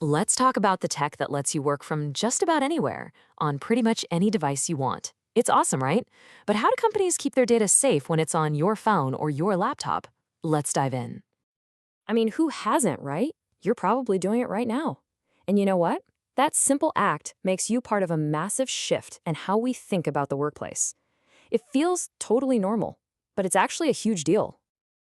Let's talk about the tech that lets you work from just about anywhere, on pretty much any device you want. It's awesome, right? But how do companies keep their data safe when it's on your phone or your laptop? Let's dive in. I mean, who hasn't, right? You're probably doing it right now. And you know what? That simple act makes you part of a massive shift in how we think about the workplace. It feels totally normal, but it's actually a huge deal.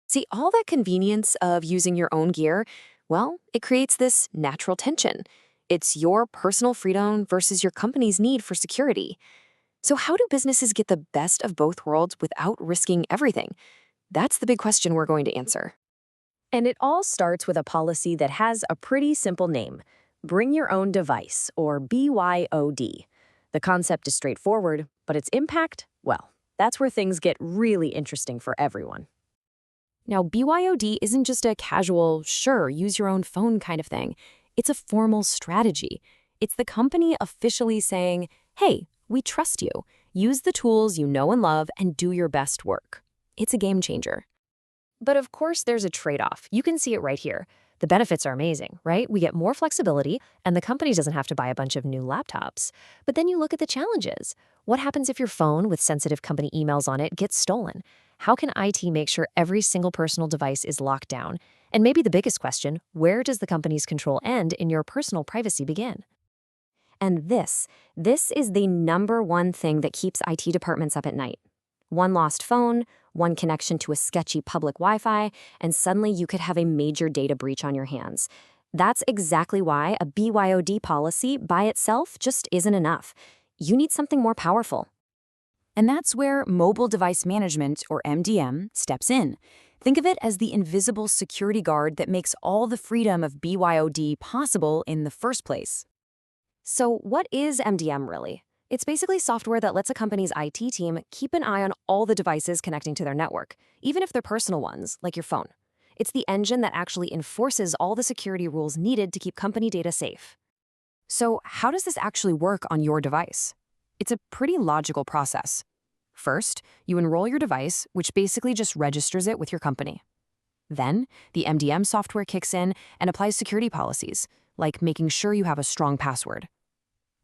See, all that convenience of using your own gear, well, it creates this natural tension. It's your personal freedom versus your company's need for security. So how do businesses get the best of both worlds without risking everything? That's the big question we're going to answer. And it all starts with a policy that has a pretty simple name: Bring Your Own Device, or BYOD. The concept is straightforward, but its impact, well, that's where things get really interesting for everyone. Now, BYOD isn't just a casual, sure, use your own phone kind of thing. It's a formal strategy. It's the company officially saying, hey, we trust you. Use the tools you know and love and do your best work. It's a game changer. But of course, there's a trade-off. You can see it right here. The benefits are amazing, right? We get more flexibility, and the company doesn't have to buy a bunch of new laptops. But then you look at the challenges. What happens if your phone with sensitive company emails on it gets stolen? How can IT make sure every single personal device is locked down? And maybe the biggest question, where does the company's control end and your personal privacy begin? And this is the number one thing that keeps IT departments up at night. One lost phone, one connection to a sketchy public Wi-Fi, and suddenly you could have a major data breach on your hands. That's exactly why a BYOD policy by itself just isn't enough. You need something more powerful. And that's where Mobile Device Management, or MDM, steps in. Think of it as the invisible security guard that makes all the freedom of BYOD possible in the first place. So what is MDM really? It's basically software that lets a company's IT team keep an eye on all the devices connecting to their network, even if they're personal ones, like your phone. It's the engine that actually enforces all the security rules needed to keep company data safe. So how does this actually work on your device? It's a pretty logical process. First, you enroll your device, which basically just registers it with your company. Then, the MDM software kicks in and applies security policies, like making sure you have a strong password.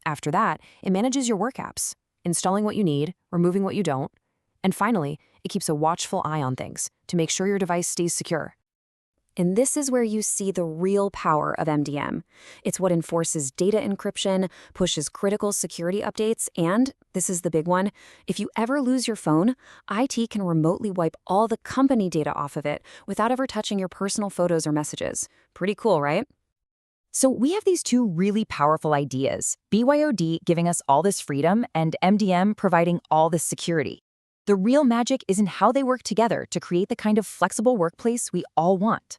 After that, it manages your work apps, installing what you need, removing what you don't, and finally, it keeps a watchful eye on things to make sure your device stays secure. And this is where you see the real power of MDM. It's what enforces data encryption, pushes critical security updates, and, this is the big one, if you ever lose your phone, IT can remotely wipe all the company data off of it without ever touching your personal photos or messages. Pretty cool, right? So we have these two really powerful ideas, BYOD giving us all this freedom and MDM providing all this security. The real magic is in how they work together to create the kind of flexible workplace we all want.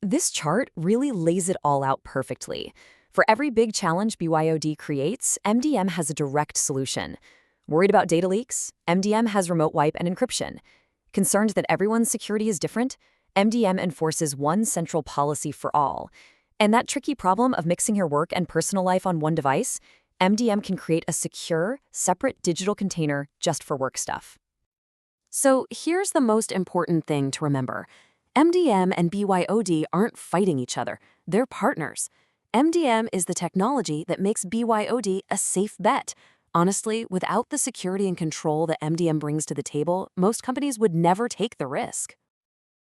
This chart really lays it all out perfectly. For every big challenge BYOD creates, MDM has a direct solution. Worried about data leaks? MDM has remote wipe and encryption. Concerned that everyone's security is different? MDM enforces one central policy for all. And that tricky problem of mixing your work and personal life on one device? MDM can create a secure, separate digital container just for work stuff. So here's the most important thing to remember. MDM and BYOD aren't fighting each other. They're partners. MDM is the technology that makes BYOD a safe bet. Honestly, without the security and control that MDM brings to the table, most companies would never take the risk.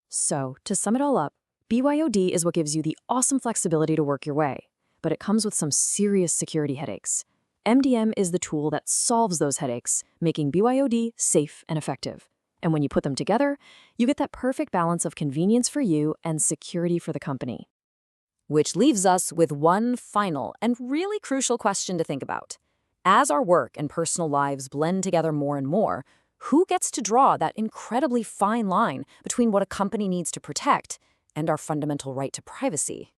So, to sum it all up, BYOD is what gives you the awesome flexibility to work your way, but it comes with some serious security headaches. MDM is the tool that solves those headaches, making BYOD safe and effective. And when you put them together, you get that perfect balance of convenience for you and security for the company. Which leaves us with one final and really crucial question to think about. As our work and personal lives blend together more and more, who gets to draw that incredibly fine line between what a company needs to protect and our fundamental right to privacy?